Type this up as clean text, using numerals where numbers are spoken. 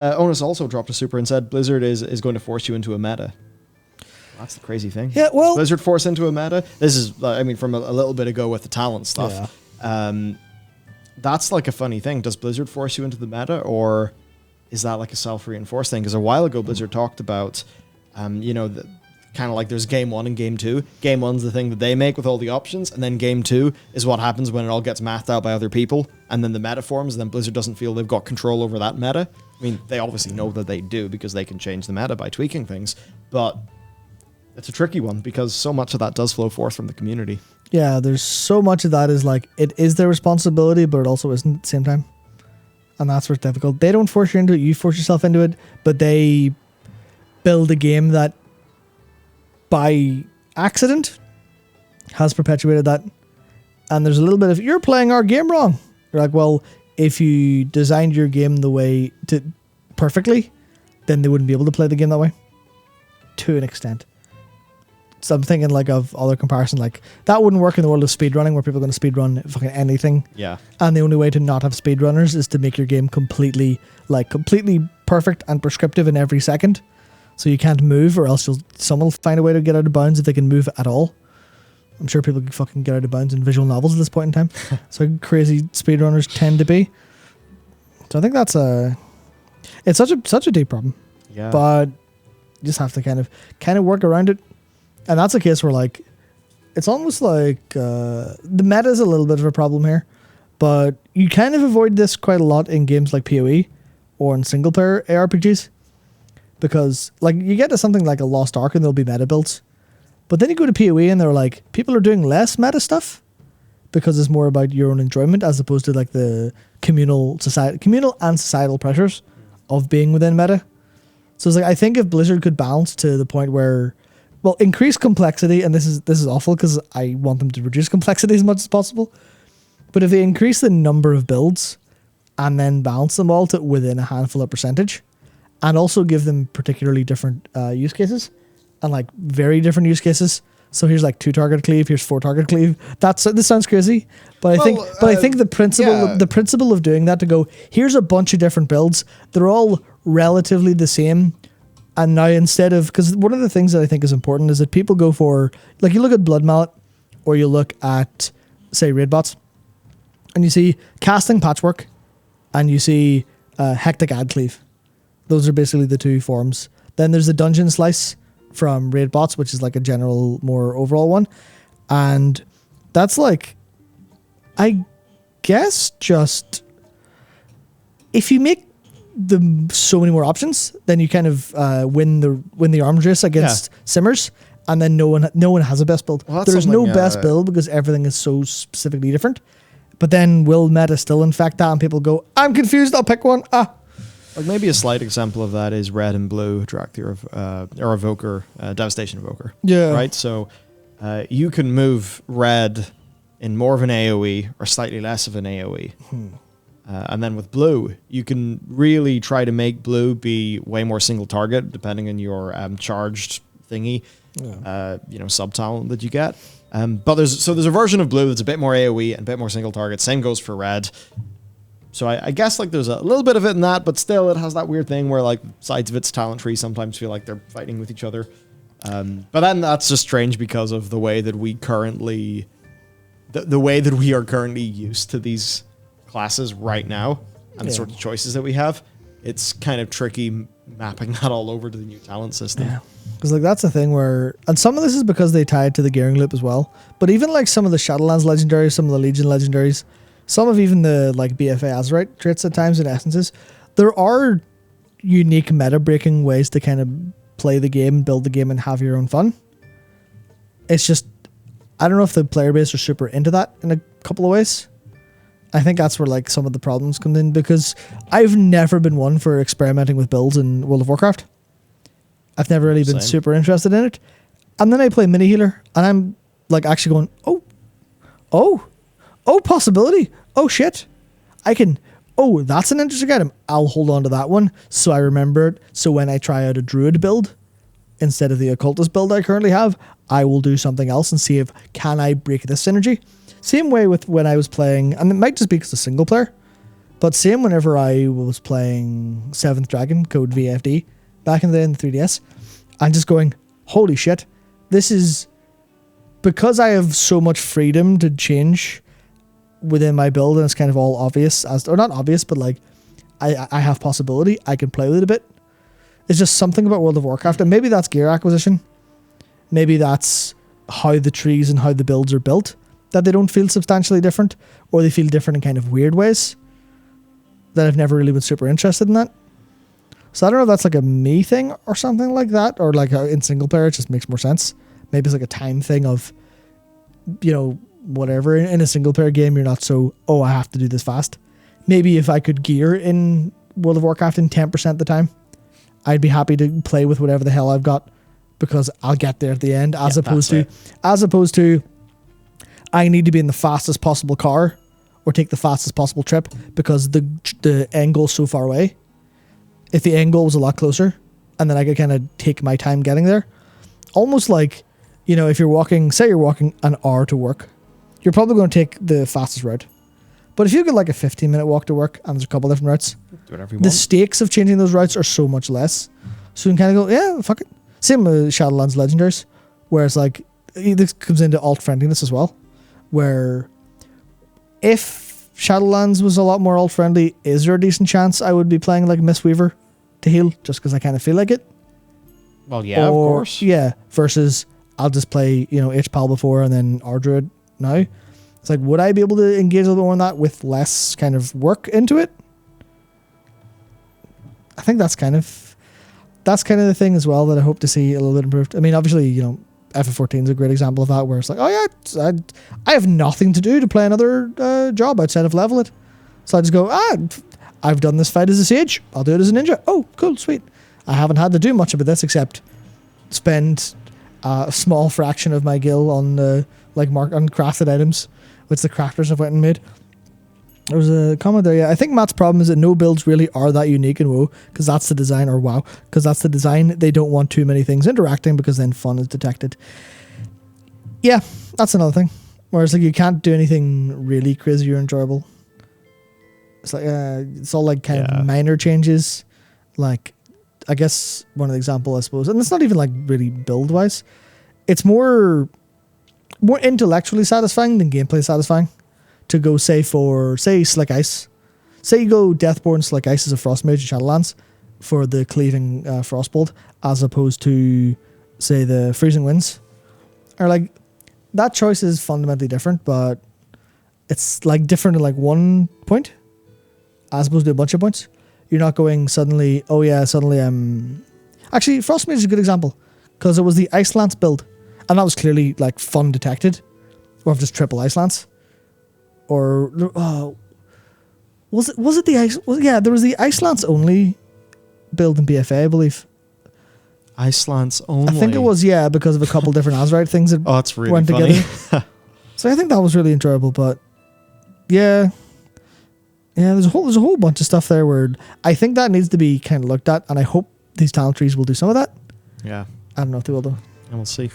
Onus also dropped a super and said Blizzard is going to force you into a meta. That's the crazy thing. Yeah, well... Blizzard force into a meta? This is, I mean, from a little bit ago with the talent stuff. Yeah. That's like a funny thing. Does Blizzard force you into the meta, or is that like a self-reinforced thing? Because a while ago, Blizzard talked about, kind of like there's game 1 and game 2. Game 1's the thing that they make with all the options, and then game 2 is what happens when it all gets mathed out by other people, and then the meta forms, and then Blizzard doesn't feel they've got control over that meta. I mean, they obviously know that they do because they can change the meta by tweaking things, but it's a tricky one because so much of that does flow forth from the community. Yeah, there's so much of that is like, it is their responsibility, but it also isn't at the same time. And that's where it's difficult. They don't force you into it, you force yourself into it, but they build a game that by accident has perpetuated that. And there's a little bit of, you're playing our game wrong. You're like, well, if you designed your game the way to perfectly, then they wouldn't be able to play the game that way to an extent. So I'm thinking like of other comparison, like that wouldn't work in the world of speedrunning where people are going to speedrun fucking anything. Yeah. And the only way to not have speedrunners is to make your game completely perfect and prescriptive in every second. So you can't move, or else someone will find a way to get out of bounds if they can move at all. I'm sure people can fucking get out of bounds in visual novels at this point in time. So crazy speedrunners tend to be. So I think it's such a deep problem. Yeah. But you just have to kind of work around it. And that's a case where like it's almost like the meta is a little bit of a problem here, but you kind of avoid this quite a lot in games like PoE or in single player ARPGs, because like you get to something like a Lost Ark and there'll be meta builds, but then you go to PoE and they're like, people are doing less meta stuff because it's more about your own enjoyment as opposed to like the communal and societal pressures of being within meta. So it's like, I think if Blizzard could balance to the point where, well, increase complexity, and this is awful because I want them to reduce complexity as much as possible. But if they increase the number of builds and then balance them all to within a handful of percentage, and also give them particularly different use cases, and like very different use cases. So here's like 2 target cleave, here's 4 target cleave. This sounds crazy, but I think the principle of doing that, to go, here's a bunch of different builds, they're all relatively the same. And now instead of, because one of the things that I think is important is that people go for, like you look at Blood Mallet or you look at, say, raid bots, and you see casting patchwork and you see hectic ad cleave. Those are basically the 2 forms. Then there's the dungeon slice from raid bots, which is like a general, more overall one. And that's like, I guess just, if you make so many more options, then you kind of win the arms race against simmers, and then no one has a best build. Well, there's no best build because everything is so specifically different. But then will meta still infect that, and people go, I'm confused, I'll pick one. Like maybe a slight example of that is red and blue Dractyr or Evoker, Devastation Evoker. Yeah. Right? So you can move red in more of an AoE or slightly less of an AoE. And then with blue, you can really try to make blue be way more single target, depending on your charged thingy, sub talent that you get. But there's a version of blue that's a bit more AoE and a bit more single target. Same goes for red. So I guess like there's a little bit of it in that, but still it has that weird thing where like sides of its talent tree sometimes feel like they're fighting with each other. But then that's just strange because of the way that we currently, the way that we are currently used to these classes right now and the sort of choices that we have. It's kind of tricky mapping that all over to the new talent system. Yeah. Because like that's the thing where, and some of this is because they tie it to the gearing loop as well, but even like some of the Shadowlands legendaries, some of the Legion legendaries, some of even the like BFA Azerite traits at times and essences, there are unique meta breaking ways to kind of play the game, build the game, and have your own fun. It's just, I don't know if the player base are super into that in a couple of ways. I think that's where like some of the problems come in, because I've never been one for experimenting with builds in World of Warcraft. I've never really been super interested in it. And then I play mini healer and I'm like actually going, oh, possibility. Oh shit. That's an interesting item. I'll hold on to that one so I remember it. So when I try out a druid build instead of the occultist build I currently have, I will do something else and see if can I break this synergy. Same way with when I was playing, and it might just be because of single player, But same whenever I was playing 7th Dragon, code VFD, back in the day in the 3DS, I'm just going, holy shit, this is... Because I have so much freedom to change within my build, and it's kind of all obvious, or not obvious, but like, I have possibility, I can play with it a bit. It's just something about World of Warcraft, and maybe that's gear acquisition. Maybe that's how the trees and how the builds are built, that they don't feel substantially different, or they feel different in kind of weird ways that I've never really been super interested in that. So I don't know if that's like a me thing or something like that, or like in single player it just makes more sense. Maybe it's like a time thing of, you know, whatever. In a single player game, you're not so, oh, I have to do this fast. Maybe if I could gear in World of Warcraft in 10% of the time, I'd be happy to play with whatever the hell I've got, because I'll get there at the end, as opposed to I need to be in the fastest possible car or take the fastest possible trip because the end goal's so far away. If the end goal was a lot closer, and then I could kind of take my time getting there, almost like, you know, if you're walking, say you're walking an hour to work, you're probably going to take the fastest route. But if you get like a 15-minute walk to work and there's a couple different routes, Do whatever you the want. stakes of changing those routes are so much less. So you can kind of go, yeah, fuck it. Same with Shadowlands Legendaries, where it's like, this comes into alt friendliness as well, where if Shadowlands was a lot more alt friendly, is there a decent chance I would be playing like Mistweaver to heal just because I kind of feel like it? Well, yeah, of course. Yeah, versus I'll just play, you know, H-Pal before and then Ardruid now. It's like, would I be able to engage a little bit more in that with less kind of work into it? I think that's kind of the thing as well that I hope to see a little bit improved. I mean, obviously, you know, FF14 is a great example of that, where it's like, oh yeah, I have nothing to do to play another job outside of level it. So I just go, I've done this fight as a sage, I'll do it as a ninja. Oh, cool, sweet. I haven't had to do much about this except spend a small fraction of my gil on on crafted items, which the crafters have went and made. There was a comment there, yeah. I think Matt's problem is that no builds really are that unique in WoW, because that's the design, or WoW, because that's the design. They don't want too many things interacting because then fun is detected. Yeah, that's another thing. Whereas like you can't do anything really crazy or enjoyable. It's like it's all like kind of minor changes. Like, I guess one of the example, I suppose, and it's not even like really build wise. It's more intellectually satisfying than gameplay satisfying. To go say Slick Ice. Say you go Deathborn Slick Ice as a Frost Mage in Shadowlands for the cleaving Frostbolt, as opposed to, say, the Freezing Winds. Or like, that choice is fundamentally different, but it's like different in like one point, as opposed to a bunch of points. You're not going suddenly, actually, Frost Mage is a good example, because it was the Ice Lance build, and that was clearly like fun detected, or just triple Ice Lance. Or was it the ice? Yeah, there was the Ice Lance only build in BFA, I believe. Ice Lance only. I think it was, yeah, because of a couple different Azerite things that that's really went funny. together. So I think that was really enjoyable. But yeah, there's a whole bunch of stuff there where I think that needs to be kind of looked at, and I hope these talent trees will do some of that. Yeah, I don't know if they will though. and we'll see.